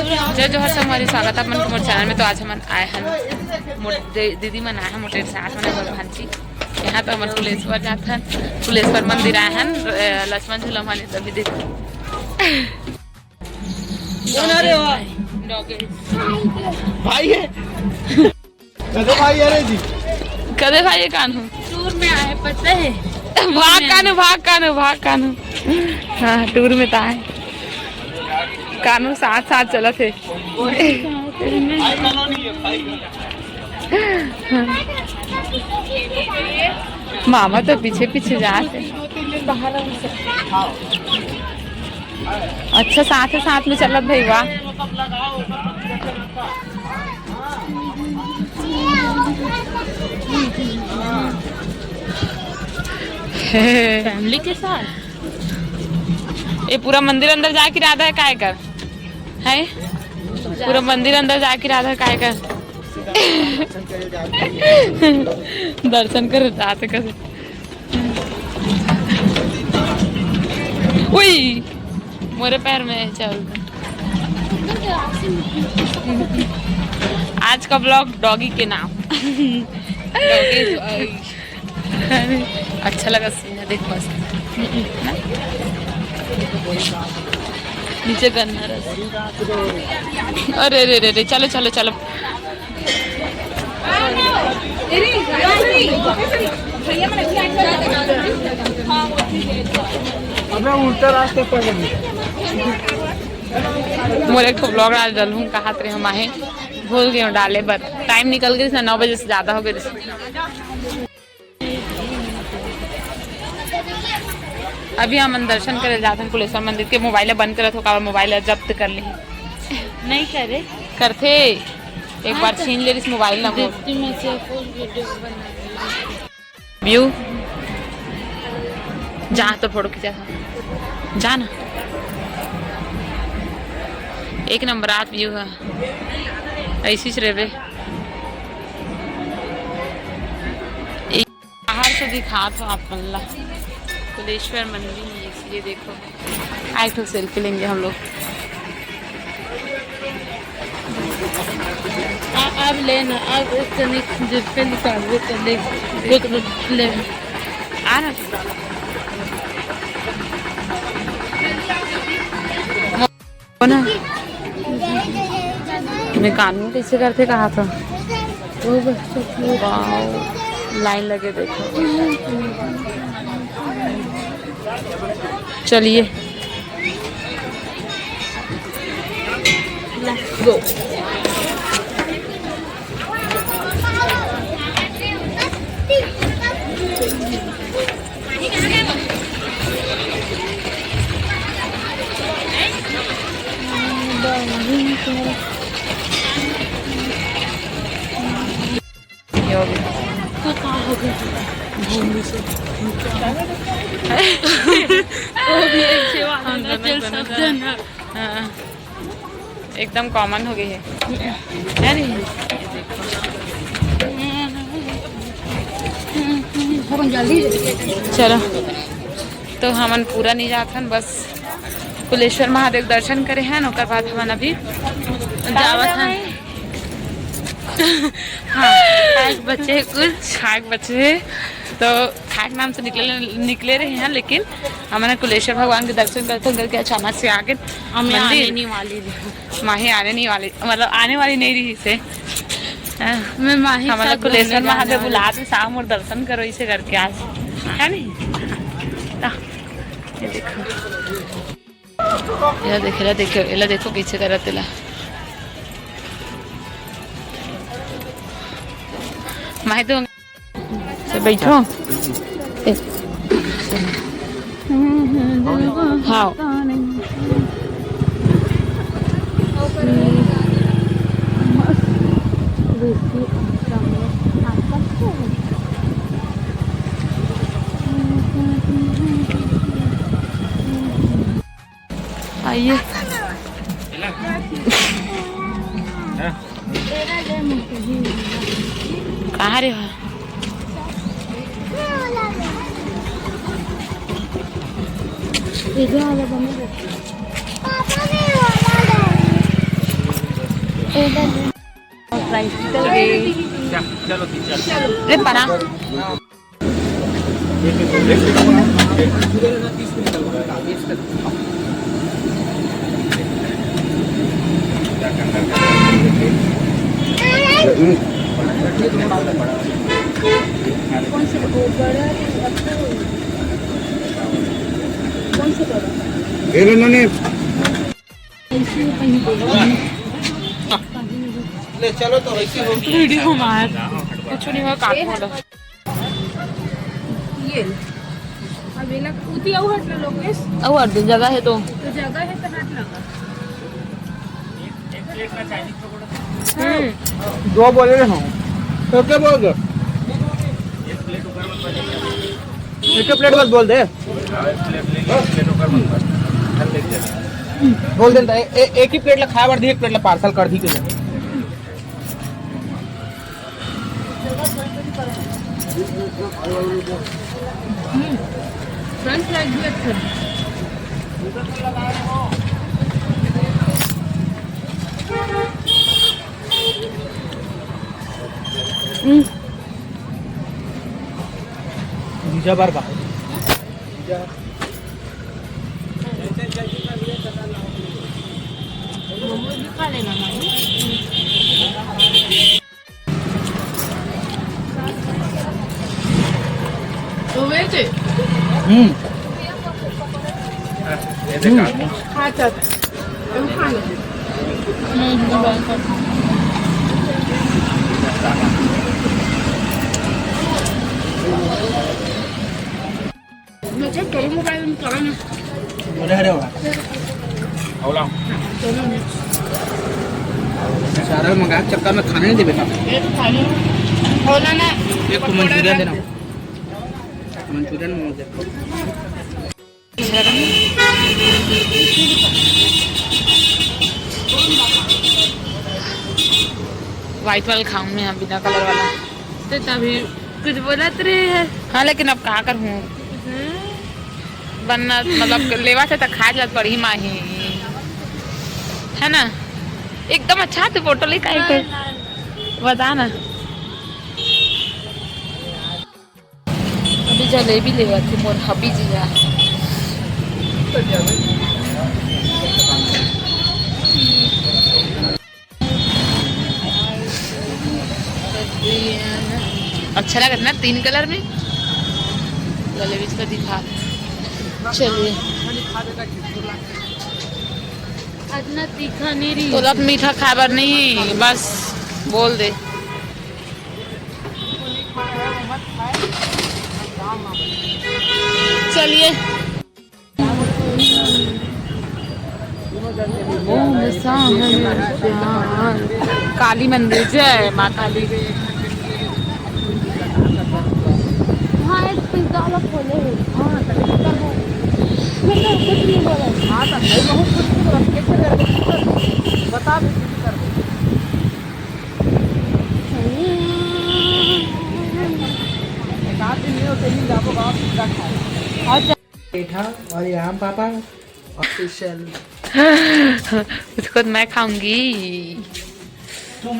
जय जोहर से हमारी स्वागत है अपन मोर चैनल में। तो आज हम आए हैं मोर दीदी मन आए हैं मोटे से आठ मन भांची यहाँ तो हम कुलेश्वर जाते हैं। कुलेश्वर मंदिर आए हैं लक्ष्मण झूला माने तभी देखो भाई है कदे भाई है रे जी कदे भाई ये कानू टूर में आए पता है भाग कानू हाँ टूर में तो आए कानू साथ साथ चला थे। मामा तो पीछे पीछे जाते अच्छा साथ में चलत भाई वाह। फैमिली के साथ ये पूरा मंदिर अंदर जाके राधा है काय कर है पूरा मंदिर अंदर जाके राधा काय कर दर्शन कर जाते कर उई मोरे पैर में चल। आज का ब्लॉग डॉगी के नाम अच्छा लगा सीना देख बस नीचे गन्ना रस अरे रे रे रे चलो चलो चलो उल्टा रास्ते पर मोरे को ब्लॉग आज डालूं कहा थे हम आए भूल गए डाले पर टाइम निकल गई 9 बजे से ज़्यादा हो गए। अभी हम दर्शन करे जाते हैं कुलेश्वर मंदिर के। मोबाइल बंद करे तो मोबाइल जब्त कर ली नहीं करे करते एक बार छीन ले इस मोबाइल ना व्यू जा तो फोटो खींचा था जाना एक नंबर रात व्यू है ऐसी रेवे बाहर से दिखा तो आप कुलेश्वर मंदिर है इसलिए देखो आए तो सेल्फी लेंगे हम लोग। अब लेना अब पे निकाल ले आना ना मैं कानून कैसे करते कहा था वो लाइन लगे देखो। चलिए गो एकदम कॉमन हो गई है नहीं? चलो तो हमन पूरा नहीं जाते बस कुलेश्वर महादेव दर्शन करे हैं ओकर बाद हमन अभी जावत हैं। हाँ खाक बच्चे कुछ खाक बच्चे तो खाक नाम से निकले रहे हैं लेकिन हमने कुलेश्वर भगवान के दर्शन करके अचानक से आगे हमें आने नहीं वाली माही आने नहीं वाली मतलब आने वाली नहीं रही से मैं माही हमारा कुलेश्वर महादेव बुलाते शाम और दर्शन करो इसे करके आज है नहीं। ये देखो देखो पीछे करत ला माही तो बैठो हाँ आइए कहाँ रे हो ट्राइसिकल गए चलो चलो रे पना ले चलो तो ऐसे हो वीडियो मार कुछ नहीं हुआ काट मोड़ ये अबेला उती आउ हट लोकेश और अर्ध जगह है तो तो जगह है तो हट लगा दो बोले रहे हूँ तो क्या बोल दो एक प्लेट बस बोल दे बोल देता है एक ही प्लेट ला खाया बार दी एक प्लेट ला पार्सल कर दी के फ्रेंच फ्राइज भी अच्छा जीजा बार का मोमोज भी खा लेना मानी तो वेज खा चल तुम खा लो मुझे करो मोबाइल में करो ना अरे अरे होगा सारा मंगा चक्कर में खाने नहीं दे बेटा एक खा लो होना ना एक तो मंचूरियन देना मंचूरियन मोमोज दे व्हाइट वाला खाऊं मैं यहाँ बिना कलर वाला तो तभी कुछ बोला तो रहे है हाँ लेकिन अब कहाँ कर हूँ बनना मतलब लेवा से तो खा जात पड़ी माही है ना एकदम अच्छा तो फोटो ले काहे के बता ना अभी जलेबी ले थी मोर हबी जी जा अच्छा लगा ना 3 कलर में जलेबी इसका दिखा चलिए इतना तीखा नहीं रही तो अब मीठा खाबर नहीं बस बोल दे चलिए काली मंदिर जय माँ काली हाँ एक पिज्जा वाला खोले है हाँ कुछ नहीं बोला हाँ तो भाई बहुत कुछ बता बैठा और यहाँ पापा ऑफिशियल उसको मैं खाऊंगी तुम